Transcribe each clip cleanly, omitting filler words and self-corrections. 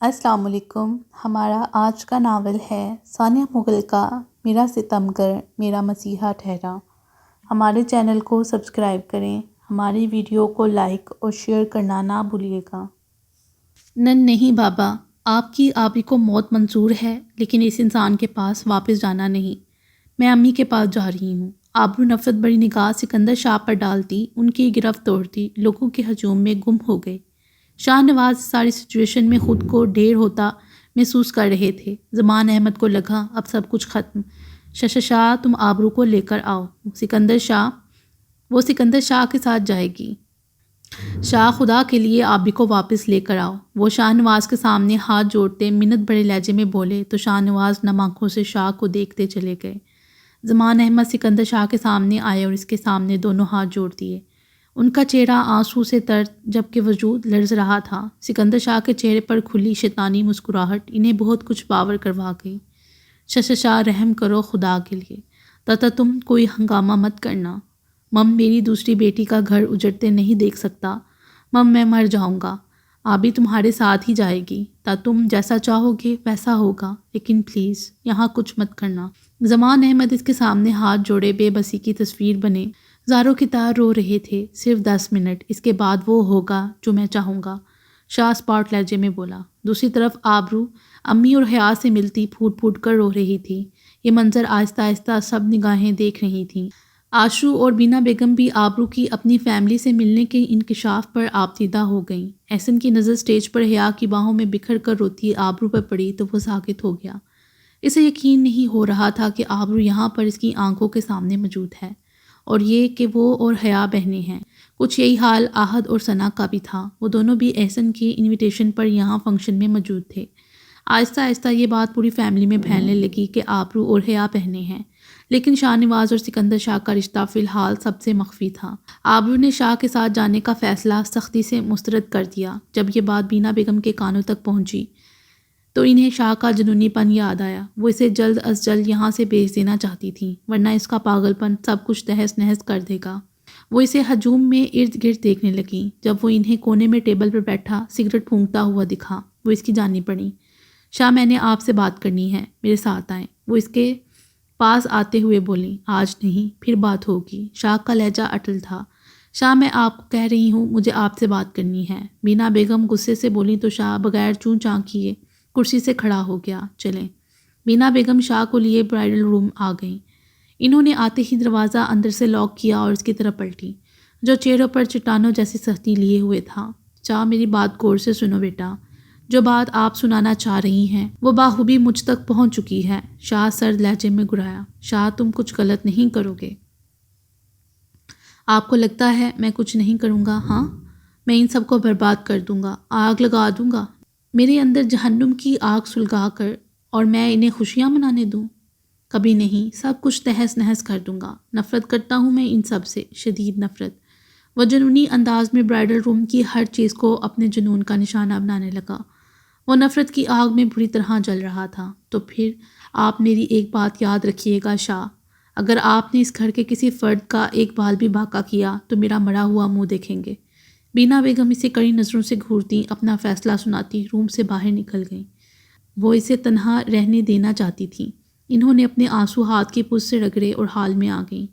السلام علیکم۔ ہمارا آج کا ناول ہے ثانیہ مغل کا میرا ستمگر میرا مسیحا ٹھہرا۔ ہمارے چینل کو سبسکرائب کریں، ہماری ویڈیو کو لائک اور شیئر کرنا نہ بھولیے گا۔ نہیں بابا، آپ کی آپی کو موت منظور ہے، لیکن اس انسان کے پاس واپس جانا نہیں۔ میں امی کے پاس جا رہی ہوں۔ آبرو نفرت بڑی نگاہ سکندر شاہ پر ڈالتی ان کی گرفت توڑتی لوگوں کے ہجوم میں گم ہو گئے۔ شاہ نواز ساری سچویشن میں خود کو ڈھیر ہوتا محسوس کر رہے تھے۔ زمان احمد کو لگا اب سب کچھ ختم۔ شاہ تم آبرو کو لے کر آؤ، وہ سکندر شاہ کے ساتھ جائے گی۔ شاہ خدا کے لیے آبی کو واپس لے کر آؤ، وہ شاہ نواز کے سامنے ہاتھ جوڑتے منت بڑے لہجے میں بولے تو شاہ نواز نم آنکھوں سے شاہ کو دیکھتے چلے گئے۔ زمان احمد سکندر شاہ کے سامنے آئے اور اس کے سامنے دونوں ہاتھ جوڑ دیے۔ ان کا چہرہ آنسو سے تر جبکہ وجود لرز رہا تھا۔ سکندر شاہ کے چہرے پر کھلی شیطانی مسکراہٹ انہیں بہت کچھ باور کروا گئی۔ شاہ رحم کرو خدا کے لیے، تاتا تم کوئی ہنگامہ مت کرنا۔ میری دوسری بیٹی کا گھر اجڑتے نہیں دیکھ سکتا۔ میں مر جاؤں گا، آبی تمہارے ساتھ ہی جائے گی۔ تم جیسا چاہو گے ویسا ہوگا، لیکن پلیز یہاں کچھ مت کرنا۔ زمان احمد اس کے سامنے ہاتھ جوڑے بے بسی کی تصویر بنے، زاروں کی طرح رو رہے تھے۔ صرف 10 منٹ، اس کے بعد وہ ہوگا جو میں چاہوں گا، شاہ اسپاٹ لہجے میں بولا۔ دوسری طرف آبرو امی اور حیا سے ملتی پھوٹ پھوٹ کر رو رہی تھی۔ یہ منظر آہستہ آہستہ سب نگاہیں دیکھ رہی تھیں۔ آشو اور بینا بیگم بھی آبرو کی اپنی فیملی سے ملنے کے انکشاف پر آبدیدہ ہو گئیں۔ احسن کی نظر سٹیج پر حیا کی باہوں میں بکھر کر روتی آبرو پر پڑی تو وہ ساکت ہو گیا۔ اسے یقین نہیں ہو رہا تھا کہ آبرو یہاں پر اس کی آنکھوں کے سامنے موجود ہے، اور یہ کہ وہ اور حیا بہنیں ہیں۔ کچھ یہی حال آہد اور ثنا کا بھی تھا، وہ دونوں بھی احسن کی انویٹیشن پر یہاں فنکشن میں موجود تھے۔ آہستہ آہستہ یہ بات پوری فیملی میں پھیلنے لگی کہ آبرو اور حیا بہنیں ہیں، لیکن شاہ نواز اور سکندر شاہ کا رشتہ فی الحال سب سے مخفی تھا۔ آبرو نے شاہ کے ساتھ جانے کا فیصلہ سختی سے مسترد کر دیا۔ جب یہ بات بینا بیگم کے کانوں تک پہنچی تو انہیں شاہ کا جنونی پن یاد آیا۔ وہ اسے جلد از جلد یہاں سے بھیج دینا چاہتی تھیں، ورنہ اس کا پاگل پن سب کچھ تہس نہس کر دے گا۔ وہ اسے ہجوم میں ارد گرد دیکھنے لگیں۔ جب وہ انہیں کونے میں ٹیبل پر بیٹھا سگریٹ پھونکتا ہوا دکھا، وہ اس کی جانب بڑھیں۔ شاہ میں نے آپ سے بات کرنی ہے، میرے ساتھ آئیں۔ وہ اس کے پاس آتے ہوئے بولیں، آج نہیں، پھر بات ہوگی۔ شاہ کا لہجہ اٹل تھا۔ شاہ میں آپ کو کہہ رہی ہوں، مجھے آپ سے بات کرنی ہے۔ بینا بیگم غصے سے بولیں تو شاہ بغیر چوں چاں کیے کرسی سے کھڑا ہو گیا۔ چلیں۔ بینا بیگم شاہ کو لیے برائڈل روم آ گئیں۔ انہوں نے آتے ہی دروازہ اندر سے لاک کیا اور اس کی طرف پلٹی، جو چہروں پر چٹانوں جیسی سختی لیے ہوئے تھا۔ شاہ میری بات غور سے سنو بیٹا، جو بات آپ سنانا چاہ رہی ہیں وہ باخوبی مجھ تک پہنچ چکی ہے۔ شاہ سرد لہجے میں گرایا، شاہ تم کچھ غلط نہیں کرو گے؟ آپ کو لگتا ہے میں کچھ نہیں کروں گا؟ ہاں، میں ان سب کو برباد کر دوں گا، آگ لگا دوں گا، میرے اندر جہنم کی آگ سلگا کر، اور میں انہیں خوشیاں منانے دوں؟ کبھی نہیں، سب کچھ تہس نہس کر دوں گا۔ نفرت کرتا ہوں میں ان سب سے، شدید نفرت۔ وہ جنونی انداز میں برائڈل روم کی ہر چیز کو اپنے جنون کا نشانہ بنانے لگا۔ وہ نفرت کی آگ میں بری طرح جل رہا تھا۔ تو پھر آپ میری ایک بات یاد رکھیے گا شاہ، اگر آپ نے اس گھر کے کسی فرد کا ایک بال بھی باقا کیا تو میرا مرا ہوا منہ دیکھیں گے۔ بینا بیگم اسے کڑی نظروں سے گھورتی اپنا فیصلہ سناتی روم سے باہر نکل گئیں۔ وہ اسے تنہا رہنے دینا چاہتی تھیں۔ انہوں نے اپنے آنسو ہاتھ کی پشت سے رگڑے اور حال میں آ گئیں۔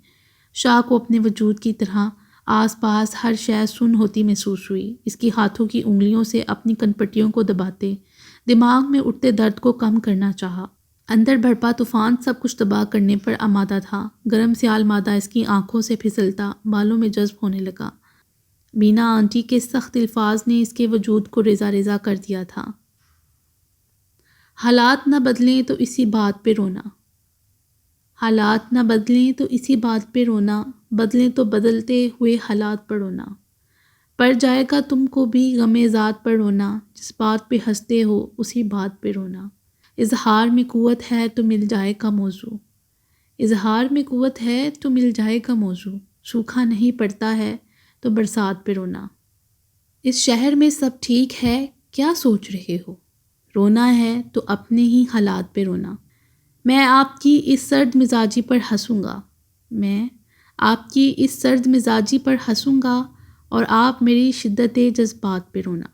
شاہ کو اپنے وجود کی طرح آس پاس ہر شے سن ہوتی محسوس ہوئی۔ اس کی ہاتھوں کی انگلیوں سے اپنی کنپٹیوں کو دباتے دماغ میں اٹھتے درد کو کم کرنا چاہا۔ اندر بھڑپا طوفان سب کچھ تباہ کرنے پر آمادہ تھا۔ گرم سیال مادہ اس کی آنکھوں سے پھسلتا بالوں میں جذب ہونے لگا۔ بینا آنٹی کے سخت الفاظ نے اس کے وجود کو ریزہ ریزہ کر دیا تھا۔ حالات نہ بدلیں تو اسی بات پہ رونا، حالات نہ بدلیں تو اسی بات پہ رونا، بدلیں تو بدلتے ہوئے حالات پر رونا، پڑ جائے گا تم کو بھی غم ذات پر رونا، جس بات پہ ہنستے ہو اسی بات پہ رونا۔ اظہار میں قوت ہے تو مل جائے گا موضوع، اظہار میں قوت ہے تو مل جائے گا موضوع، سوکھا نہیں پڑتا ہے تو برسات پہ رونا۔ اس شہر میں سب ٹھیک ہے، کیا سوچ رہے ہو؟ رونا ہے تو اپنے ہی حالات پہ رونا۔ میں آپ کی اس سرد مزاجی پر ہنسوں گا، میں آپ کی اس سرد مزاجی پر ہنسوں گا، اور آپ میری شدت جذبات پہ رونا۔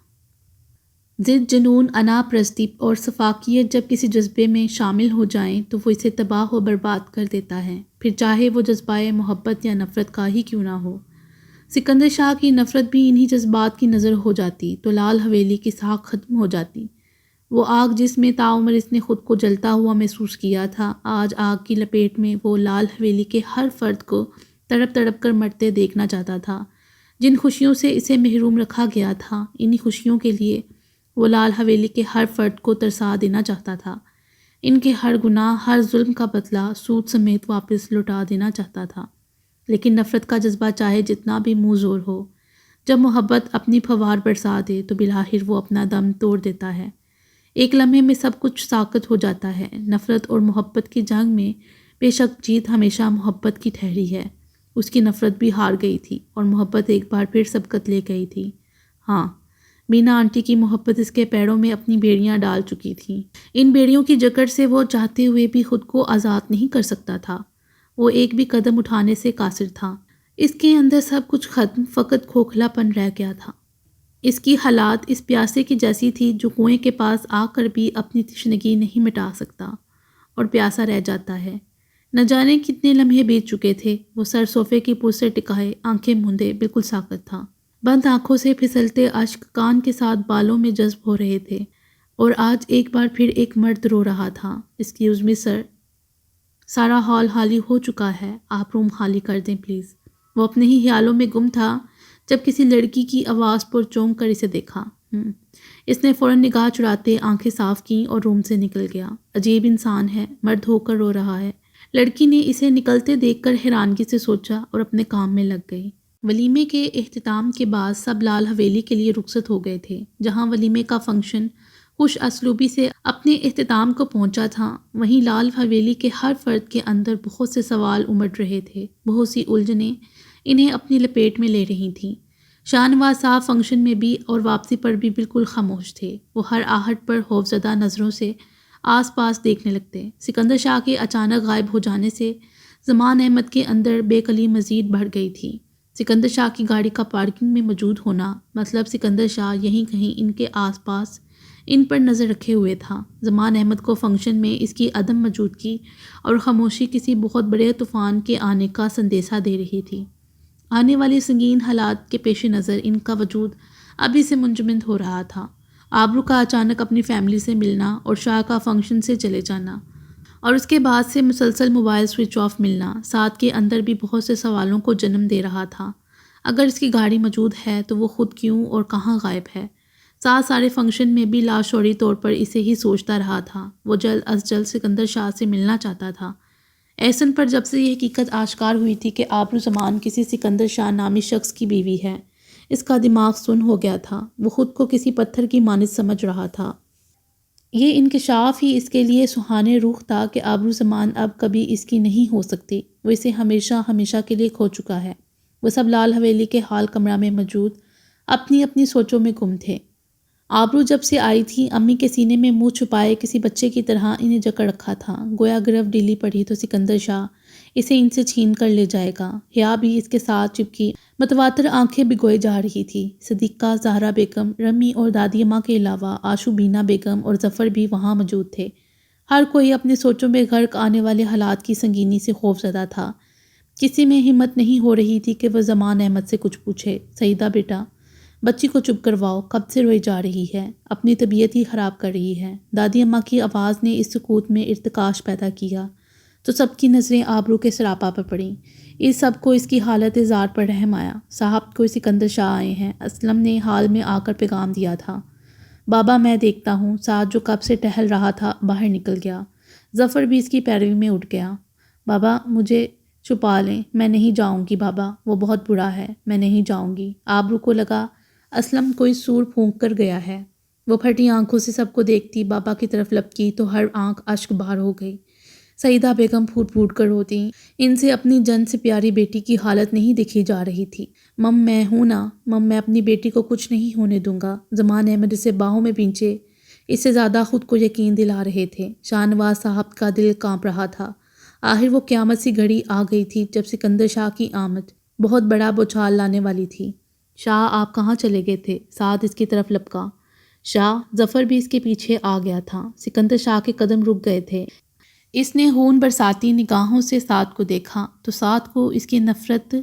ضد، جنون، انا پرستی اور سفاکیت جب کسی جذبے میں شامل ہو جائیں تو وہ اسے تباہ و برباد کر دیتا ہے، پھر چاہے وہ جذبہ محبت یا نفرت کا ہی کیوں نہ ہو۔ سکندر شاہ کی نفرت بھی انہی جذبات کی نظر ہو جاتی تو لال حویلی کی ساکھ ختم ہو جاتی۔ وہ آگ جس میں تعمر اس نے خود کو جلتا ہوا محسوس کیا تھا، آج آگ کی لپیٹ میں وہ لال حویلی کے ہر فرد کو تڑپ تڑپ کر مرتے دیکھنا چاہتا تھا۔ جن خوشیوں سے اسے محروم رکھا گیا تھا، انہی خوشیوں کے لیے وہ لال حویلی کے ہر فرد کو ترسا دینا چاہتا تھا۔ ان کے ہر گناہ، ہر ظلم کا بدلہ سود سمیت واپس لوٹا دینا چاہتا تھا۔ لیکن نفرت کا جذبہ چاہے جتنا بھی منہ زور ہو، جب محبت اپنی پھوار برسا دے تو بالآخر وہ اپنا دم توڑ دیتا ہے۔ ایک لمحے میں سب کچھ ساکت ہو جاتا ہے۔ نفرت اور محبت کی جنگ میں بے شک جیت ہمیشہ محبت کی ٹھہری ہے۔ اس کی نفرت بھی ہار گئی تھی اور محبت ایک بار پھر سبقت لے گئی تھی۔ ہاں، مینا آنٹی کی محبت اس کے پیروں میں اپنی بیڑیاں ڈال چکی تھی۔ ان بیڑیوں کی جکڑ سے وہ چاہتے ہوئے بھی خود کو آزاد نہیں کر سکتا تھا۔ وہ ایک بھی قدم اٹھانے سے قاصر تھا۔ اس کے اندر سب کچھ ختم، فقط کھوکھلا پن رہ گیا تھا۔ اس کی حالات اس پیاسے کی جیسی تھی جو کنویں کے پاس آ کر بھی اپنی تشنگی نہیں مٹا سکتا اور پیاسا رہ جاتا ہے۔ نہ جانے کتنے لمحے بیت چکے تھے۔ وہ سر صوفے کی پشت سے ٹکائے، آنکھیں موندے بالکل ساکت تھا۔ بند آنکھوں سے پھسلتے اشک کان کے ساتھ بالوں میں جذب ہو رہے تھے، اور آج ایک بار پھر ایک مرد رو رہا تھا۔ ایکسکیوز می سر، سارا ہال خالی ہو چکا ہے، آپ روم خالی کر دیں پلیز۔ وہ اپنے ہی خیالوں میں گم تھا جب کسی لڑکی کی آواز پر چونک کر اسے دیکھا۔ اس نے فوراً نگاہ چڑھاتے آنکھیں صاف کیں اور روم سے نکل گیا۔ عجیب انسان ہے، مرد ہو کر رو رہا ہے۔ لڑکی نے اسے نکلتے دیکھ کر حیرانگی سے سوچا اور اپنے کام میں لگ گئی۔ ولیمے کے اختتام کے بعد سب لال حویلی کے لیے رخصت ہو گئے تھے۔ جہاں ولیمے کا فنکشن خوش اسلوبی سے اپنے اختتام کو پہنچا تھا، وہیں لال حویلی کے ہر فرد کے اندر بہت سے سوال امڑ رہے تھے، بہت سی الجھنیں انہیں اپنی لپیٹ میں لے رہی تھیں۔ شاہ نواز صاحب فنکشن میں بھی اور واپسی پر بھی بالکل خاموش تھے۔ وہ ہر آہٹ پر خوفزدہ نظروں سے آس پاس دیکھنے لگتے۔ سکندر شاہ کے اچانک غائب ہو جانے سے زمان احمد کے اندر بے قلی مزید بڑھ گئی تھی۔ سکندر شاہ کی گاڑی کا پارکنگ میں موجود ہونا، مطلب سکندر شاہ یہیں کہیں ان کے آس پاس ان پر نظر رکھے ہوئے تھا۔ زمان احمد کو فنکشن میں اس کی عدم موجودگی اور خاموشی کسی بہت بڑے طوفان کے آنے کا سندیسہ دے رہی تھی۔ آنے والی سنگین حالات کے پیش نظر ان کا وجود ابھی سے منجمد ہو رہا تھا۔ آبرو کا اچانک اپنی فیملی سے ملنا اور شاہ کا فنکشن سے چلے جانا، اور اس کے بعد سے مسلسل موبائل سوئچ آف ملنا، ساتھ کے اندر بھی بہت سے سوالوں کو جنم دے رہا تھا۔ اگر اس کی گاڑی موجود ہے تو وہ خود کیوں اور کہاں غائب ہے؟ ساتھ سارے فنکشن میں بھی لاشعوری طور پر اسے ہی سوچتا رہا تھا۔ وہ جلد از جلد سکندر شاہ سے ملنا چاہتا تھا۔ احسن پر جب سے یہ حقیقت آشکار ہوئی تھی کہ آبرو زمان کسی سکندر شاہ نامی شخص کی بیوی ہے، اس کا دماغ سن ہو گیا تھا۔ وہ خود کو کسی پتھر کی مانند سمجھ رہا تھا۔ یہ انکشاف ہی اس کے لیے سہانے روح تھا کہ آبرو زمان اب کبھی اس کی نہیں ہو سکتی۔ وہ اسے ہمیشہ ہمیشہ کے لیے کھو چکا ہے۔ وہ سب لال حویلی کے ہال کمرہ میں موجود اپنی اپنی سوچوں میں گم تھے۔ آبرو جب سے آئی تھی، امی کے سینے میں منہ چھپائے کسی بچے کی طرح انہیں جکڑ رکھا تھا، گویا گرفت ڈھیلی پڑی تو سکندر شاہ اسے ان سے چھین کر لے جائے گا۔ حیا بھی اس کے ساتھ چپکی متواتر آنکھیں بھگوئے جا رہی تھی۔ صدیقہ، زہرا بیگم، رمی اور دادی اماں کے علاوہ آشو، بینا بیگم اور ظفر بھی وہاں موجود تھے۔ ہر کوئی اپنے سوچوں میں غرق آنے والے حالات کی سنگینی سے خوفزدہ تھا۔ کسی میں ہمت نہیں ہو رہی تھی کہ وہ زمان احمد سے کچھ پوچھے۔ سعیدہ بیٹا، بچی کو چپ کرواؤ، کب سے روئی جا رہی ہے، اپنی طبیعت ہی خراب کر رہی ہے۔ دادی اماں کی آواز نے اس سکوت میں ارتعاش پیدا کیا تو سب کی نظریں آبرو کے سراپا پر پڑیں۔ اس سب کو اس کی حالت زار پر رحم آیا۔ صاحب کوئی سکندر شاہ آئے ہیں، اسلم نے حال میں آ کر پیغام دیا تھا۔ بابا میں دیکھتا ہوں۔ ساتھ جو کب سے ٹہل رہا تھا باہر نکل گیا۔ ظفر بھی اس کی پیروی میں اٹھ گیا۔ بابا مجھے چھپا لیں، میں نہیں جاؤں گی بابا، وہ بہت برا ہے، میں نہیں جاؤں گی۔ آبرو کو لگا اسلم کوئی سور پھونک کر گیا ہے۔ وہ پھٹی آنکھوں سے سب کو دیکھتی بابا کی طرف لپکی تو ہر آنکھ اشک بار ہو گئی۔ سعیدہ بیگم پھوٹ پھوٹ کر روتی۔ ان سے اپنی جن سے پیاری بیٹی کی حالت نہیں دیکھی جا رہی تھی۔ مم میں ہوں نا، مم میں اپنی بیٹی کو کچھ نہیں ہونے دوں گا۔ زمان احمد اسے باہوں میں بھینچے اس سے زیادہ خود کو یقین دلا رہے تھے۔ شاہ نواز صاحب کا دل کانپ رہا تھا۔ آخر وہ قیامت سی گھڑی آ گئی تھی جب سکندر شاہ کی آمد بہت بڑا بچھال لانے والی تھی۔ شاہ آپ کہاں چلے گئے تھے؟ سعد اس کی طرف لپکا۔ شاہ ظفر بھی اس کے پیچھے آ گیا تھا۔ سکندر شاہ کے قدم رک گئے تھے۔ اس نے خون برساتی نگاہوں سے سعد کو دیکھا تو سعد کو اس کی نفرت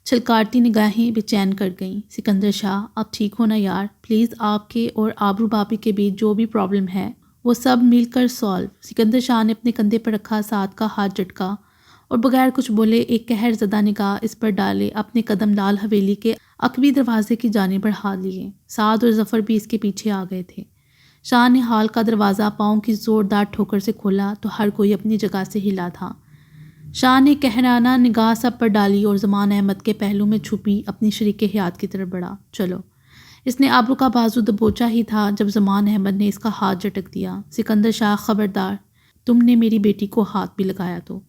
چھلکاتی نگاہیں بے چین کر گئیں۔ سکندر شاہ، آپ ٹھیک ہو نا یار؟ پلیز آپ کے اور آبرو بابی کے بیچ جو بھی پرابلم ہے وہ سب مل کر سالو۔ سکندر شاہ نے اپنے کندھے پر رکھا سعد کا ہاتھ جھٹکا اور بغیر کچھ بولے ایک قہر زدہ نگاہ اس پر ڈالے اپنے قدم لال حویلی کے عقبی دروازے کی جانب بڑھا لیے۔ سعد اور ظفر بھی اس کے پیچھے آ گئے تھے۔ شاہ نے ہال کا دروازہ پاؤں کی زوردار ٹھوکر سے کھولا تو ہر کوئی اپنی جگہ سے ہلا تھا۔ شاہ نے قہرانہ نگاہ سب پر ڈالی اور زمان احمد کے پہلو میں چھپی اپنی شریک حیات کی طرف بڑھا۔ چلو۔ اس نے آبرو کا بازو دبوچا ہی تھا جب زمان احمد نے اس کا ہاتھ جھٹک دیا۔ سکندر شاہ، خبردار، تم نے میری بیٹی کو ہاتھ بھی لگایا تو۔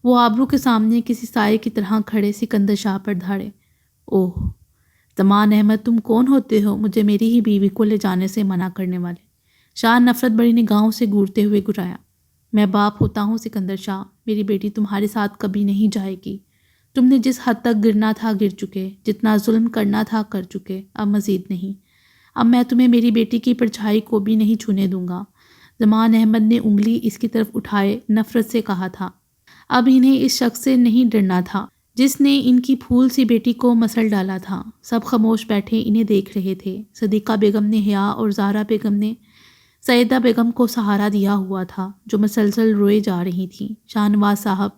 وہ آبرو کے سامنے کسی سائے کی طرح کھڑے سکندر شاہ پر دھاڑے۔ اوہ زمان احمد، تم کون ہوتے ہو مجھے میری ہی بیوی کو لے جانے سے منع کرنے والے؟ شاہ نفرت بڑی نگاہوں سے گورتے ہوئے گرایا۔ میں باپ ہوتا ہوں سکندر شاہ، میری بیٹی تمہارے ساتھ کبھی نہیں جائے گی۔ تم نے جس حد تک گرنا تھا گر چکے، جتنا ظلم کرنا تھا کر چکے، اب مزید نہیں۔ اب میں تمہیں میری بیٹی کی پرچھائی کو بھی نہیں چھونے دوں گا۔ زمان احمد نے انگلی اس کی طرف اٹھائے نفرت سے کہا تھا۔ اب انہیں اس شخص سے نہیں ڈرنا تھا جس نے ان کی پھول سی بیٹی کو مسل ڈالا تھا۔ سب خاموش بیٹھے انہیں دیکھ رہے تھے۔ صدیقہ بیگم نے حیا اور زہرا بیگم نے سیدہ بیگم کو سہارا دیا ہوا تھا جو مسلسل روئے جا رہی تھیں۔ شاہ نواز صاحب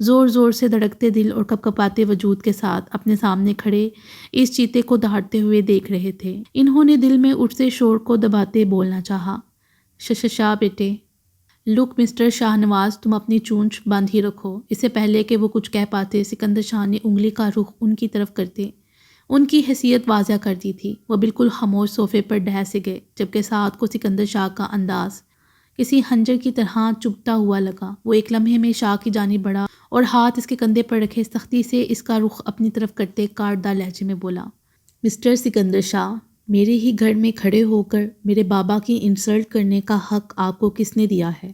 زور زور سے دھڑکتے دل اور کپکپاتے وجود کے ساتھ اپنے سامنے کھڑے اس چیتے کو دہاڑتے ہوئے دیکھ رہے تھے۔ انہوں نے دل میں اٹھتے شور کو دباتے بولنا چاہا، شاہ بیٹے۔ لک مسٹر شاہ نواز، تم اپنی چونچ باندھی رکھو۔ اس سے پہلے کہ وہ کچھ کہہ پاتے سکندر شاہ نے انگلی کا رخ ان کی طرف کرتے ان کی حیثیت واضح کر دی تھی۔ وہ بالکل خاموش صوفے پر ڈھہ سے گئے جبکہ سعد کو سکندر شاہ کا انداز کسی خنجر کی طرح چبھتا ہوا لگا۔ وہ ایک لمحے میں شاہ کی جانب بڑھا اور ہاتھ اس کے کندھے پر رکھے سختی سے اس کا رخ اپنی طرف کرتے کاٹدار لہجے میں بولا، مسٹر سکندر شاہ، میرے ہی گھر میں کھڑے ہو کر میرے بابا کی انسلٹ کرنے کا حق آپ کو کس نے دیا ہے؟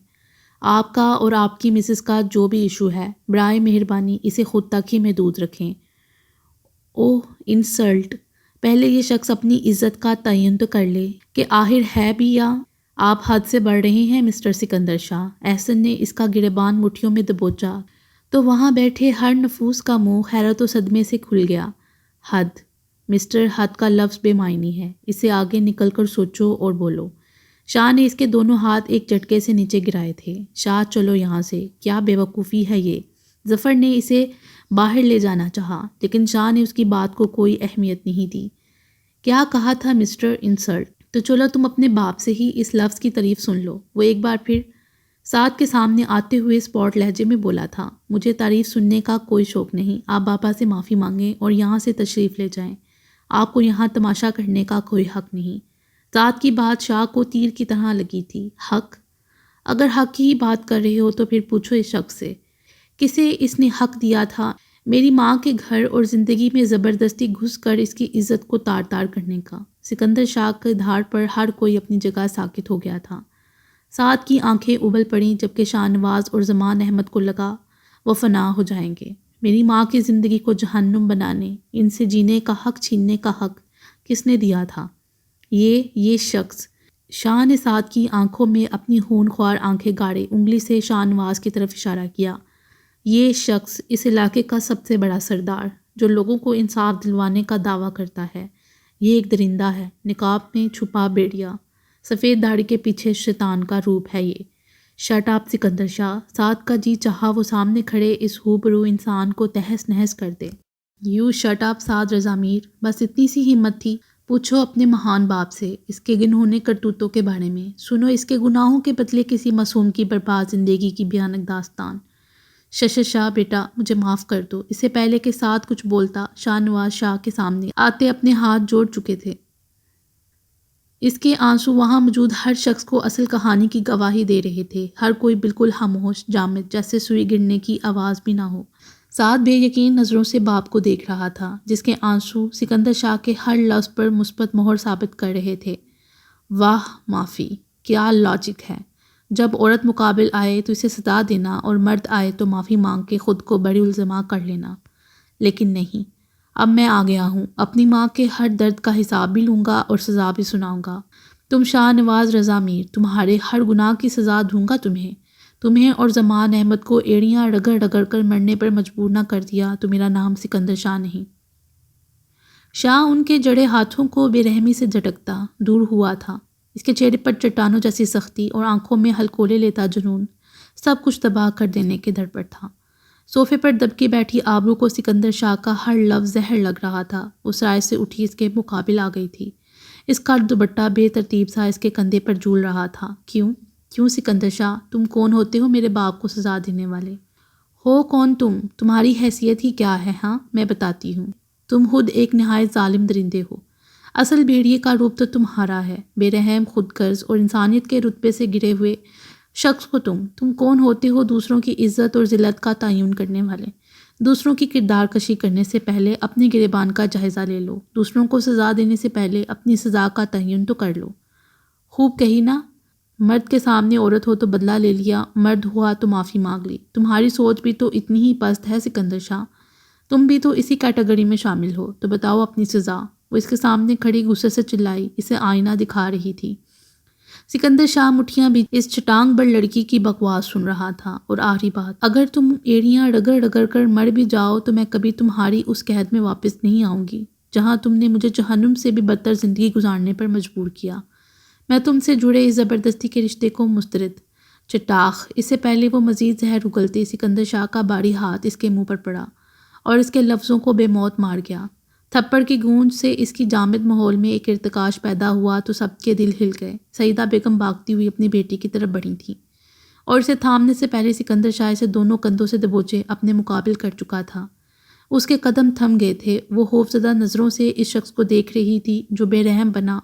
آپ کا اور آپ کی مسز کا جو بھی ایشو ہے برائے مہربانی اسے خود تک ہی محدود رکھیں۔ اوہ انسلٹ! پہلے یہ شخص اپنی عزت کا تعین تو کر لے کہ آخر ہے بھی یا آپ حد سے بڑھ رہے ہیں مسٹر سکندر شاہ۔ احسن نے اس کا گریبان مٹھیوں میں دبوچا تو وہاں بیٹھے ہر نفوس کا منہ حیرت و صدمے سے کھل گیا۔ حد! مسٹر، حد کا لفظ بے معنی ہے، اسے آگے نکل کر سوچو اور بولو۔ شاہ نے اس کے دونوں ہاتھ ایک جھٹکے سے نیچے گرائے تھے۔ شاہ چلو یہاں سے، کیا بے وقوفی ہے یہ؟ ظفر نے اسے باہر لے جانا چاہا لیکن شاہ نے اس کی بات کو کوئی اہمیت نہیں دی۔ کیا کہا تھا مسٹر انسلٹ؟ تو چلو تم اپنے باپ سے ہی اس لفظ کی تعریف سن لو۔ وہ ایک بار پھر سعد کے سامنے آتے ہوئے اسپاٹ لہجے میں بولا تھا، مجھے تعریف سننے کا کوئی شوق نہیں۔ آپ بابا سے معافی مانگیں اور یہاں سے تشریف لے جائیں۔ آپ کو یہاں تماشا کرنے کا کوئی حق نہیں۔ سعد کی بات شاہ کو تیر کی طرح لگی تھی۔ حق؟ اگر حق کی بات کر رہے ہو تو پھر پوچھو اس شخص سے، کسے اس نے حق دیا تھا میری ماں کے گھر اور زندگی میں زبردستی گھس کر اس کی عزت کو تار تار کرنے کا؟ سکندر شاہ کے دھاڑ پر ہر کوئی اپنی جگہ ساکت ہو گیا تھا۔ سعد کی آنکھیں ابل پڑیں جبکہ شاہ نواز اور زمان احمد کو لگا وہ فنا ہو جائیں گے۔ میری ماں کی زندگی کو جہنم بنانے، ان سے جینے کا حق چھیننے کا حق کس نے دیا تھا؟ یہ شخص۔ شاہ نے سعد کی آنکھوں میں اپنی خون خوار آنکھیں گاڑے انگلی سے شاہ نواز کی طرف اشارہ کیا۔ یہ شخص اس علاقے کا سب سے بڑا سردار جو لوگوں کو انصاف دلوانے کا دعویٰ کرتا ہے۔ یہ ایک درندہ ہے، نقاب میں چھپا بھیڑیا، سفید داڑھی کے پیچھے شیطان کا روپ ہے یہ۔ شٹ اپ سکندر شاہ! سعد کا جی چاہا وہ سامنے کھڑے اس ہوبرو انسان کو تہس نہس کر دے۔ یو شٹ اپ سعد رضا میر! بس اتنی سی ہمت تھی؟ پوچھو اپنے مہان باپ سے اس کے گنہونے کرتوتوں کے بارے میں، سنو اس کے گناہوں کے بدلے کسی معصوم کی برباد زندگی کی بھیانک داستان۔ شاہ بیٹا مجھے معاف کر دو۔ اس سے پہلے کہ سعد کچھ بولتا، شاہ نواز شاہ کے سامنے آتے اپنے ہاتھ جوڑ چکے تھے۔ اس کے آنسو وہاں موجود ہر شخص کو اصل کہانی کی گواہی دے رہے تھے۔ ہر کوئی بالکل خاموش، جامد، جیسے سوئی گرنے کی آواز بھی نہ ہو۔ سعد بے یقین نظروں سے باپ کو دیکھ رہا تھا جس کے آنسو سکندر شاہ کے ہر لفظ پر مثبت مہر ثابت کر رہے تھے۔ واہ معافی! کیا لاجک ہے! جب عورت مقابل آئے تو اسے ستا دینا اور مرد آئے تو معافی مانگ کے خود کو بڑی الزامہ کر لینا، لیکن نہیں، اب میں آ گیا ہوں، اپنی ماں کے ہر درد کا حساب بھی لوں گا اور سزا بھی سناؤں گا۔ تم شاہ نواز رضا میر، تمہارے ہر گناہ کی سزا دوں گا تمہیں اور زمان احمد کو ایڑیاں رگڑ رگڑ کر مرنے پر مجبور نہ کر دیا تو میرا نام سکندر شاہ نہیں۔ شاہ ان کے جڑے ہاتھوں کو بے رحمی سے جھٹکتا دور ہوا تھا۔ اس کے چہرے پر چٹانوں جیسی سختی اور آنکھوں میں ہلکولے لیتا جنون سب کچھ تباہ کر دینے کے در پر تھا۔ صوفے پر دب کے بیٹھی آبرو کو سکندر شاہ کا ہر لفظ زہر لگ رہا تھا۔ اس رائے سے اٹھی اس کے مقابل آ گئی تھی۔ اس کا دوپٹہ بے ترتیب سا اس کے کندھے پر جھول رہا تھا۔ کیوں سکندر شاہ، تم کون ہوتے ہو میرے باپ کو سزا دینے والے؟ ہو کون تمہاری حیثیت ہی کیا ہے؟ ہاں میں بتاتی ہوں۔ تم خود ایک نہایت ظالم درندے ہو۔ اصل بھیڑیے کا روپ تو تمہارا ہے، بے رحم، خود غرض اور انسانیت کے رتبے سے گرے ہوئے شخص ہو تم کون ہوتے ہو؟ دوسروں کی عزت اور ذلت کا تعین کرنے والے۔ دوسروں کی کردار کشی کرنے سے پہلے اپنے گریبان کا جائزہ لے لو۔ دوسروں کو سزا دینے سے پہلے اپنی سزا کا تعین تو کر لو۔ خوب کہی نا، مرد کے سامنے عورت ہو تو بدلہ لے لیا، مرد ہوا تو معافی مانگ لی۔ تمہاری سوچ بھی تو اتنی ہی پست ہے سکندر شاہ، تم بھی تو اسی کیٹیگری میں شامل ہو۔ تو بتاؤ اپنی سزا۔ وہ اس کے سامنے کھڑی غصے سے چلائی، اسے آئینہ دکھا رہی تھی۔ سکندر شاہ مٹھیاں بھی اس چٹانگ بڑ لڑکی کی بکواس سن رہا تھا۔ اور آخری بات، اگر تم ایڑیاں رگڑ رگڑ کر مر بھی جاؤ تو میں کبھی تمہاری اس قحط میں واپس نہیں آؤں گی جہاں تم نے مجھے جہنم سے بھی بدتر زندگی گزارنے پر مجبور کیا۔ میں تم سے جڑے اس زبردستی کے رشتے کو مسترد چٹاخ۔ اس سے پہلے وہ مزید زہر اگلتے سکندر شاہ کا بھاری ہاتھ اس کے منہ پر پڑا اور اس کے لفظوں کو بے موت مار گیا۔ تھپڑ کی گونج سے اس کی جامد ماحول میں ایک ارتعاش پیدا ہوا تو سب کے دل ہل گئے۔ سعیدہ بیگم بھاگتی ہوئی اپنی بیٹی کی طرف بڑھی تھیں اور اسے تھامنے سے پہلے سکندر شاہ اسے دونوں کندھوں سے دبوچے اپنے مقابل کر چکا تھا۔ اس کے قدم تھم گئے تھے۔ وہ خوفزدہ نظروں سے اس شخص کو دیکھ رہی تھی جو بے رحم بنا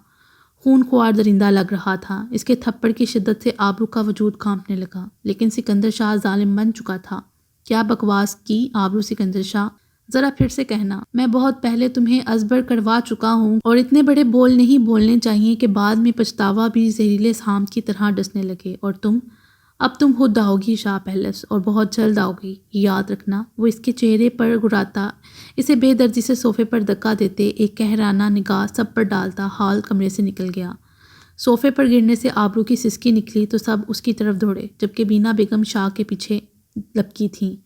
خون خوار درندہ لگ رہا تھا۔ اس کے تھپڑ کی شدت سے آبرو کا وجود کانپنے لگا، لیکن سکندر شاہ ظالم بن چکا تھا۔ کیا بکواس کی آبرو سکندر شاہ، ذرا پھر سے کہنا۔ میں بہت پہلے تمہیں ازبر کروا چکا ہوں اور اتنے بڑے بول نہیں بولنے چاہیے کہ بعد میں پچھتاوا بھی زہریلے سام کی طرح ڈسنے لگے۔ اور اب تم خود آؤ گی شاہ پیلس، اور بہت جلد آؤ گی، یاد رکھنا۔ وہ اس کے چہرے پر گراتا، اسے بے دردی سے صوفے پر دھکا دیتے ایک قہرانہ نگاہ سب پر ڈالتا ہال کمرے سے نکل گیا۔ صوفے پر گرنے سے آبرو کی سسکی نکلی تو سب اس کی طرف دوڑے، جبکہ بینا بیگم شاہ کے پیچھے لپکی تھیں۔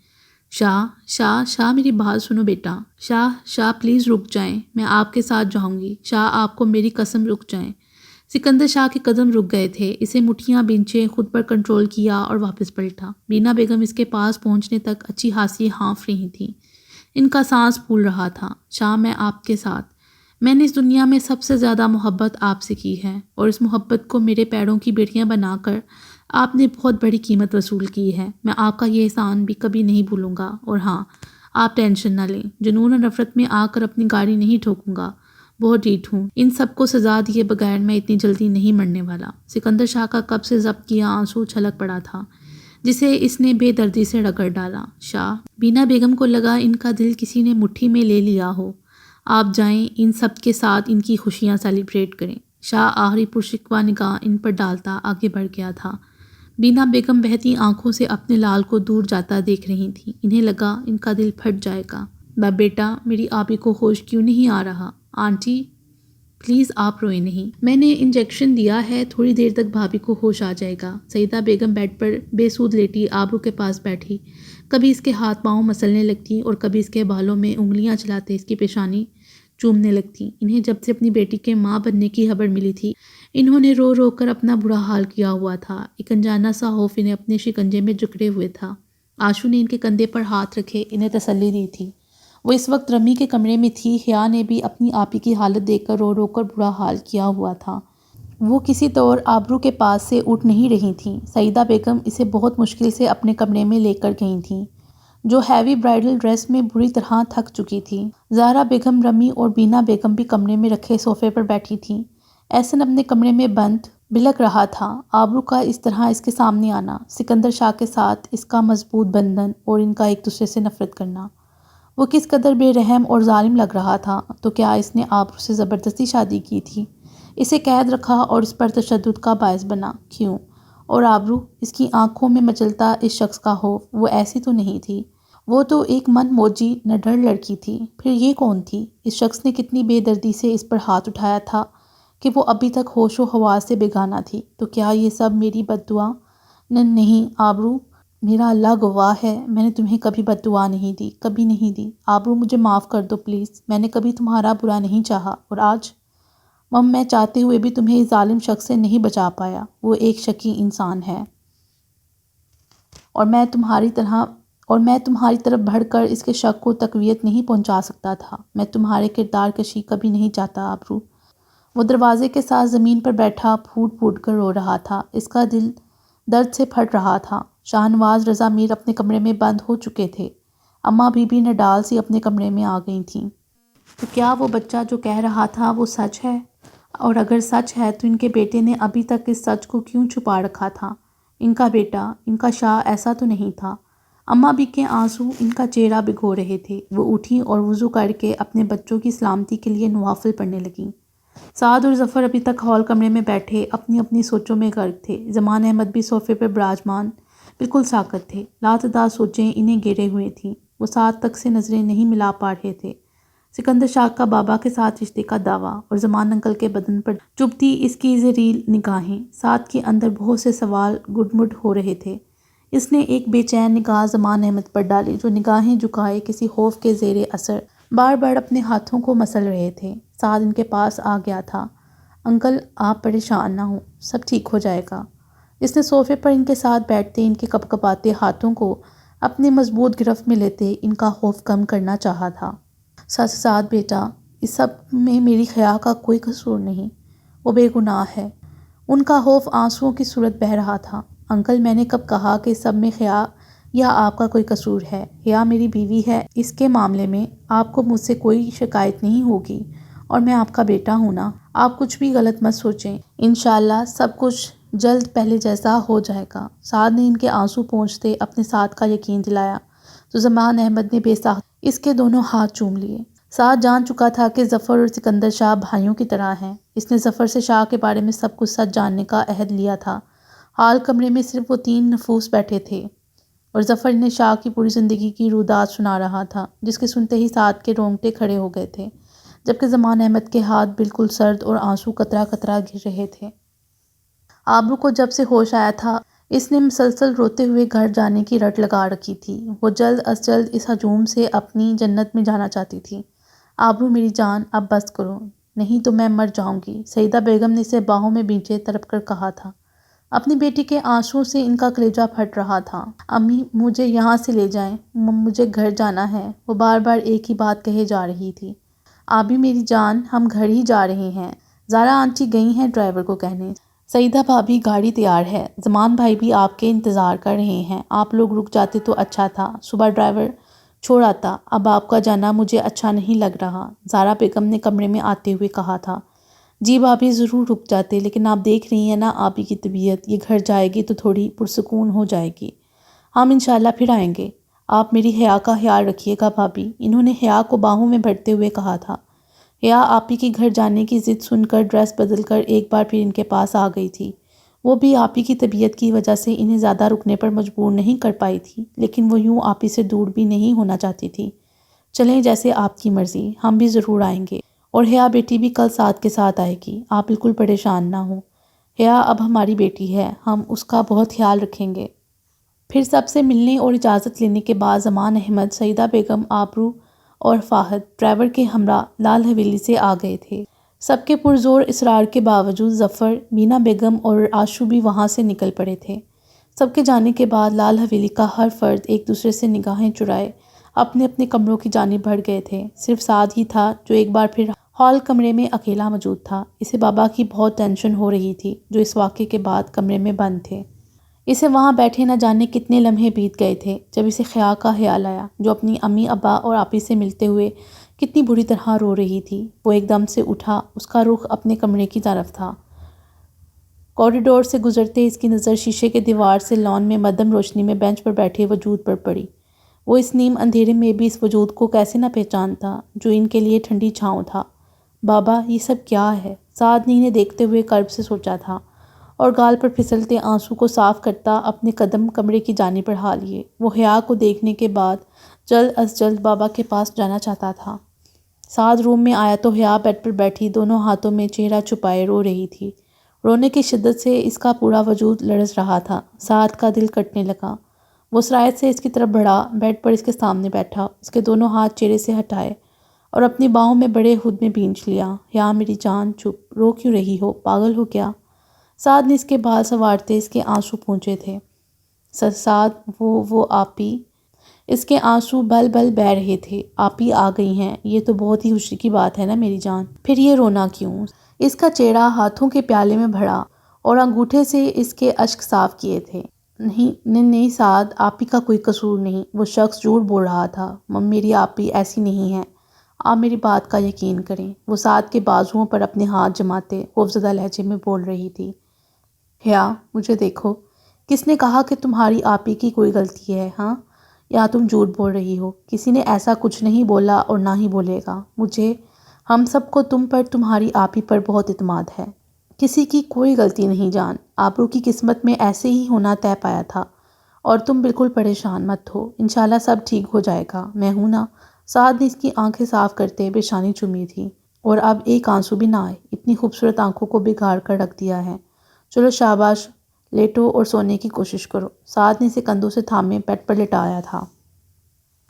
شاہ میری بات سنو بیٹا۔ شاہ پلیز رک جائیں، میں آپ کے ساتھ جاؤں گی۔ شاہ آپ کو میری قسم رک جائیں۔ سکندر شاہ کے قدم رک گئے تھے۔ اسے مٹھیاں بھینچے خود پر کنٹرول کیا اور واپس پلٹا۔ بینا بیگم اس کے پاس پہنچنے تک اچھی خاصی ہانف رہی تھیں۔ ان کا سانس پھول رہا تھا۔ شاہ میں آپ کے ساتھ، میں نے اس دنیا میں سب سے زیادہ محبت آپ سے کی ہے، اور اس محبت کو میرے پیروں کی بیڑیاں بنا کر آپ نے بہت بڑی قیمت وصول کی ہے۔ میں آپ کا یہ احسان بھی کبھی نہیں بھولوں گا۔ اور ہاں، آپ ٹینشن نہ لیں، جنون اور نفرت میں آ کر اپنی گاڑی نہیں ٹھوکوں گا۔ بہت ڈیٹ ہوں، ان سب کو سزا دیے بغیر میں اتنی جلدی نہیں مرنے والا۔ سکندر شاہ کا کب سے ضبط کیا آنسو چھلک پڑا تھا جسے اس نے بے دردی سے رگڑ ڈالا۔ شاہ، بینا بیگم کو لگا ان کا دل کسی نے مٹھی میں لے لیا ہو۔ آپ جائیں، ان سب کے ساتھ ان کی خوشیاں سیلیبریٹ کریں۔ شاہ آخری پرشکوہ نگاہ ان پر ڈالتا آگے بڑھ گیا تھا۔ بینا بیگم بہتی آنکھوں سے اپنے لال کو دور جاتا دیکھ رہی تھیں۔ انہیں لگا ان کا دل پھٹ جائے گا۔ بیٹا، میری آپی کو ہوش کیوں نہیں آ رہا؟ آنٹی پلیز آپ روئیں نہیں، میں نے انجیکشن دیا ہے، تھوڑی دیر تک بھابھی کو ہوش آ جائے گا۔ سعیدہ بیگم بیڈ پر بے سود لیٹی آبرو کے پاس بیٹھی، کبھی اس کے ہاتھ پاؤں مسلنے لگتی اور کبھی اس کے بالوں میں انگلیاں چلاتے اس کی پیشانی چومنے لگتی۔ انہیں جب سے اپنی بیٹی کے ماں بننے کی خبر ملی تھی، انہوں نے رو رو کر اپنا برا حال کیا ہوا تھا۔ ایک انجانا سا خوف انہیں اپنے شکنجے میں جکڑے ہوئے تھا۔ آشو نے ان کے کندھے پر ہاتھ رکھے انہیں تسلی دی تھی۔ وہ اس وقت رمی کے کمرے میں تھی۔ حیا نے بھی اپنی آپی کی حالت دیکھ کر رو رو کر برا حال کیا ہوا تھا۔ وہ کسی طور آبرو کے پاس سے اٹھ نہیں رہی تھیں۔ سعیدہ بیگم اسے بہت مشکل سے اپنے کمرے میں لے کر گئی تھیں، جو ہیوی برائڈل ڈریس میں بری طرح تھک چکی تھی۔ زہرا بیگم، رمی اور بینا بیگم بھی کمرے میں رکھے صوفے پر بیٹھی تھیں۔ احسن اپنے کمرے میں بند بلک رہا تھا۔ آبرو کا اس طرح اس کے سامنے آنا، سکندر شاہ کے ساتھ اس کا مضبوط بندھن اور ان کا ایک دوسرے سے نفرت کرنا، وہ کس قدر بے رحم اور ظالم لگ رہا تھا۔ تو کیا اس نے آبرو سے زبردستی شادی کی تھی، اسے قید رکھا اور اس پر تشدد کا باعث بنا؟ کیوں؟ اور آبرو، اس کی آنکھوں میں مچلتا اس شخص کا خوف، وہ ایسی تو نہیں تھی۔ وہ تو ایک من موجی نڈر لڑکی تھی۔ پھر یہ کون تھی؟ اس شخص نے کتنی بے دردی سے اس پر ہاتھ اٹھایا تھا، کہ وہ ابھی تک ہوش و حواس سے بیگانہ تھی۔ تو کیا یہ سب میری بد دعا؟ نہیں آبرو، میرا اللہ گواہ ہے، میں نے تمہیں کبھی بد دعا نہیں دی، کبھی نہیں دی۔ آبرو مجھے معاف کر دو پلیز، میں نے کبھی تمہارا برا نہیں چاہا، اور آج میں چاہتے ہوئے بھی تمہیں اس ظالم شخص سے نہیں بچا پایا۔ وہ ایک شکی انسان ہے اور میں تمہاری طرف بڑھ کر اس کے شک کو تقویت نہیں پہنچا سکتا تھا۔ میں تمہارے کردار کشی کبھی نہیں چاہتا آبرو۔ وہ دروازے کے ساتھ زمین پر بیٹھا پھوٹ پھوٹ کر رو رہا تھا، اس کا دل درد سے پھٹ رہا تھا۔ شاہ نواز رضا میر اپنے کمرے میں بند ہو چکے تھے، اماں بی بی نڈال سی اپنے کمرے میں آ گئی تھیں۔ تو کیا وہ بچہ جو کہہ رہا تھا وہ سچ ہے؟ اور اگر سچ ہے تو ان کے بیٹے نے ابھی تک اس سچ کو کیوں چھپا رکھا تھا؟ ان کا بیٹا، ان کا شاہ ایسا تو نہیں تھا۔ اماں بی کے آنسو ان کا چہرہ بھگو رہے تھے۔ وہ اٹھیں اور وضو کر کے اپنے بچوں کی سلامتی کے لیے نوافل پڑھنے لگیں۔ سعد اور ظفر ابھی تک ہال کمرے میں بیٹھے اپنی اپنی سوچوں میں غرق تھے۔ زمان احمد بھی صوفے پر براجمان بالکل ساکت تھے۔ لاتعداد سوچیں انہیں گھیرے ہوئے تھیں۔ وہ سعد تک سے نظریں نہیں ملا پا رہے تھے۔ سکندر شاہ کا بابا کے ساتھ رشتے کا دعویٰ اور زمان انکل کے بدن پر چبھتی اس کی زریل نگاہیں، سعد کے اندر بہت سے سوال گڈمڈ ہو رہے تھے۔ اس نے ایک بے چین نگاہ زمان احمد پر ڈالی جو نگاہیں جھکائے کسی خوف کے زیر اثر بار بار اپنے ہاتھوں کو مسل رہے تھے۔ سعد ان کے پاس آ گیا تھا۔ انکل آپ پریشان نہ ہوں، سب ٹھیک ہو جائے گا۔ اس نے صوفے پر ان کے ساتھ بیٹھتے ان کے کپکپاتے ہاتھوں کو اپنے مضبوط گرفت میں لیتے ان کا خوف کم کرنا چاہا تھا۔ سعد بیٹا، اس سب میں میری حیا کا کوئی قصور نہیں، وہ بے گناہ ہے۔ ان کا خوف آنسوؤں کی صورت بہہ رہا تھا۔ انکل میں نے کب کہا کہ اس سب میں حیا یا آپ کا کوئی قصور ہے؟ حیا میری بیوی ہے، اس کے معاملے میں آپ کو مجھ سے کوئی شکایت نہیں ہوگی، اور میں آپ کا بیٹا ہوں نا۔ آپ کچھ بھی غلط مت سوچیں، انشاءاللہ سب کچھ جلد پہلے جیسا ہو جائے گا۔ سعد نے ان کے آنسو پونچھتے اپنے ساتھ کا یقین دلایا تو زمان احمد نے بے ساختہ اس کے دونوں ہاتھ چوم لیے۔ سعد جان چکا تھا کہ ظفر اور سکندر شاہ بھائیوں کی طرح ہیں۔ اس نے ظفر سے شاہ کے بارے میں سب کچھ سچ جاننے کا عہد لیا تھا۔ حال کمرے میں صرف وہ 3 نفوس بیٹھے تھے اور ظفر انہیں شاہ کی پوری زندگی کی رودات سنا رہا تھا، جس کے سنتے ہی سعد کے رونگٹے کھڑے ہو گئے تھے، جبکہ زمان احمد کے ہاتھ بالکل سرد اور آنسو قطرہ قطرہ گر رہے تھے۔ آبرو کو جب سے ہوش آیا تھا اس نے مسلسل روتے ہوئے گھر جانے کی رٹ لگا رکھی تھی۔ وہ جلد از جلد اس ہجوم سے اپنی جنت میں جانا چاہتی تھی۔ آبرو میری جان اب بس کرو، نہیں تو میں مر جاؤں گی، سیدہ بیگم نے اسے باہوں میں بھینچے تڑپ کر کہا تھا۔ اپنی بیٹی کے آنسوؤں سے ان کا کلیجہ پھٹ رہا تھا۔ امی مجھے یہاں سے لے جائیں، مجھے گھر جانا ہے، وہ بار بار ایک ہی بات کہے جا رہی تھی۔ آبی میری جان ہم گھر ہی جا رہے ہیں، زارا آنٹی گئی ہیں ڈرائیور کو کہنے، سعیدہ بھابھی گاڑی تیار ہے، زمان بھائی بھی آپ کے انتظار کر رہے ہیں، آپ لوگ رک جاتے تو اچھا تھا، صبح ڈرائیور چھوڑ آتا، اب آپ کا جانا مجھے اچھا نہیں لگ رہا، زارا بیگم نے کمرے میں آتے ہوئے کہا تھا۔ جی بھابھی ضرور رک جاتے، لیکن آپ دیکھ رہی ہیں نا آپی کی طبیعت، یہ گھر جائے گی تو تھوڑی پرسکون ہو جائے گی، ہم انشاءاللہ پھر آئیں گے، آپ میری حیا کا خیال رکھیے گا بھابھی، انہوں نے حیا کو باہوں میں بھرتے ہوئے کہا تھا۔ حیا آپی کے گھر جانے کی ضد سن کر ڈریس بدل کر ایک بار پھر ان کے پاس آ گئی تھی۔ وہ بھی آپی کی طبیعت کی وجہ سے انہیں زیادہ رکنے پر مجبور نہیں کر پائی تھی، لیکن وہ یوں آپی سے دور بھی نہیں ہونا چاہتی تھی۔ چلیں جیسے آپ کی مرضی، ہم بھی ضرور آئیں گے، اور حیا بیٹی بھی کل سعد کے ساتھ آئے گی، آپ بالکل پریشان نہ ہوں، حیا اب ہماری بیٹی ہے، ہم اس کا بہت خیال رکھیں گے۔ پھر سب سے ملنے اور اجازت لینے کے بعد زمان احمد، سعیدہ بیگم، آبرو اور فاہد ڈرائیور کے ہمراہ لال حویلی سے آ گئے تھے۔ سب کے پرزور اصرار کے باوجود ظفر، مینا بیگم اور آشو بھی وہاں سے نکل پڑے تھے۔ سب کے جانے کے بعد لال حویلی کا ہر فرد ایک دوسرے سے نگاہیں چرائے اپنے اپنے کمروں کی جانب بڑھ گئے تھے۔ صرف سعد ہی تھا جو ایک بار پھر ہال کمرے میں اکیلا موجود تھا۔ اسے بابا کی بہت ٹینشن ہو رہی تھی جو اس واقعے کے بعد کمرے میں بند تھے۔ اسے وہاں بیٹھے نہ جانے کتنے لمحے بیت گئے تھے جب اسے حیا کا خیال آیا جو اپنی امی ابا اور آپی سے ملتے ہوئے کتنی بری طرح رو رہی تھی۔ وہ ایک دم سے اٹھا، اس کا رخ اپنے کمرے کی طرف تھا۔ کوریڈور سے گزرتے اس کی نظر شیشے کے دیوار سے لان میں مدھم روشنی میں بینچ پر بیٹھے وجود پر پڑی۔ وہ اس نیم اندھیرے میں بھی اس وجود کو کیسے نہ پہچانتا جو ان کے لیے ٹھنڈی چھاؤں تھا۔ بابا یہ سب کیا ہے؟ سعد نے انہیں دیکھتے ہوئے کرب سے سوچا تھا اور گال پر پھسلتے آنسو کو صاف کرتا اپنے قدم کمرے کی جانب بڑھا لیے۔ وہ حیا کو دیکھنے کے بعد جلد از جلد بابا کے پاس جانا چاہتا تھا۔ سعد روم میں آیا تو حیا بیڈ پر بیٹھی دونوں ہاتھوں میں چہرہ چھپائے رو رہی تھی۔ رونے کی شدت سے اس کا پورا وجود لرز رہا تھا۔ سعد کا دل کٹنے لگا۔ وہ سرایت سے اس کی طرف بڑھا، بیڈ پر اس کے سامنے بیٹھا، اس کے دونوں ہاتھ چہرے سے ہٹائے اور اپنی باہوں میں بڑے خود میں بھینچ لیا۔ حیا میری جان چپ، رو کیوں رہی ہو؟ پاگل ہو کیا؟ سعد نے اس کے بال سنوارتے اس کے آنسو پونچھے تھے۔ سعد وہ آپی۔ اس کے آنسو بل بل بہہ رہے تھے۔ آپی آ گئی ہیں، یہ تو بہت ہی خوشی کی بات ہے نا میری جان، پھر یہ رونا کیوں؟ اس کا چہرہ ہاتھوں کے پیالے میں بھرا اور انگوٹھے سے اس کے اشک صاف کیے تھے۔ نہیں سعد، آپی کا کوئی قصور نہیں، وہ شخص جھوٹ بول رہا تھا۔ میری آپی ایسی نہیں ہے، آپ میری بات کا یقین کریں۔ وہ سعد کے بازوؤں پر اپنے ہاتھ جماتے خوفزدہ لہجے میں بول رہی تھی۔ حیا مجھے دیکھو، کس نے کہا کہ تمہاری آپی کی کوئی غلطی ہے؟ ہاں، یا تم جھوٹ بول رہی ہو؟ کسی نے ایسا کچھ نہیں بولا اور نہ ہی بولے گا۔ ہم سب کو تم پر، تمہاری آپی پر بہت اعتماد ہے۔ کسی کی کوئی غلطی نہیں جان، آبرو کی قسمت میں ایسے ہی ہونا طے پایا تھا، اور تم بالکل پریشان مت ہو، انشاءاللہ سب ٹھیک ہو جائے گا، میں ہوں نا۔ سعد نے اس کی آنکھیں صاف کرتے پیشانی چومی تھی، اور اب ایک آنسو بھی نہ آئے۔ اتنی خوبصورت آنکھوں کو بگاڑ کر رکھ دیا ہے۔ چلو شاباش، لیٹو اور سونے کی کوشش کرو۔ سعد نے اسے کندھوں سے تھامے بیڈ پر لٹایا تھا۔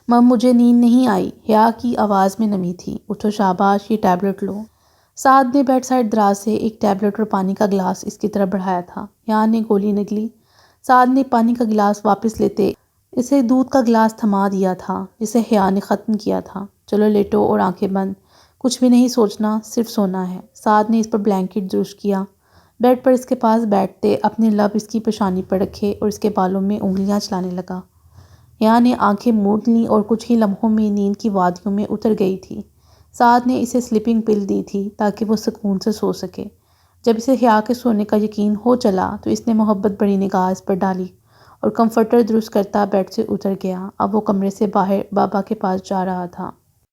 مجھے نیند نہیں آئی، حیا کی آواز میں نمی تھی۔ اٹھو شاباش، یہ ٹیبلٹ لو۔ سعد نے بیڈ سائڈ دراز سے ایک ٹیبلٹ اور پانی کا گلاس اس کی طرف بڑھایا تھا۔ حیا نے گولی نگلی۔ سعد نے پانی کا گلاس واپس لیتے اسے دودھ کا گلاس تھما دیا تھا جسے حیا نے ختم کیا تھا۔ چلو لیٹو اور آنکھیں بند، کچھ بھی نہیں سوچنا، صرف سونا ہے۔ سعد نے اس پر بلینکٹ درست کیا، بیڈ پر اس کے پاس بیٹھتے اپنے لب اس کی پیشانی پر رکھے اور اس کے بالوں میں انگلیاں چلانے لگا۔ حیا نے آنکھیں موند لیں اور کچھ ہی لمحوں میں نیند کی وادیوں میں اتر گئی تھی۔ سعد نے اسے سلیپنگ پل دی تھی تاکہ وہ سکون سے سو سکے۔ جب اسے حیا کے سونے کا یقین ہو چلا تو اس نے محبت بڑی نگاہ اس پر ڈالی اور کمفرٹر درست کرتا بیڈ سے اتر گیا۔ اب وہ کمرے سے باہر بابا کے پاس جا رہا تھا۔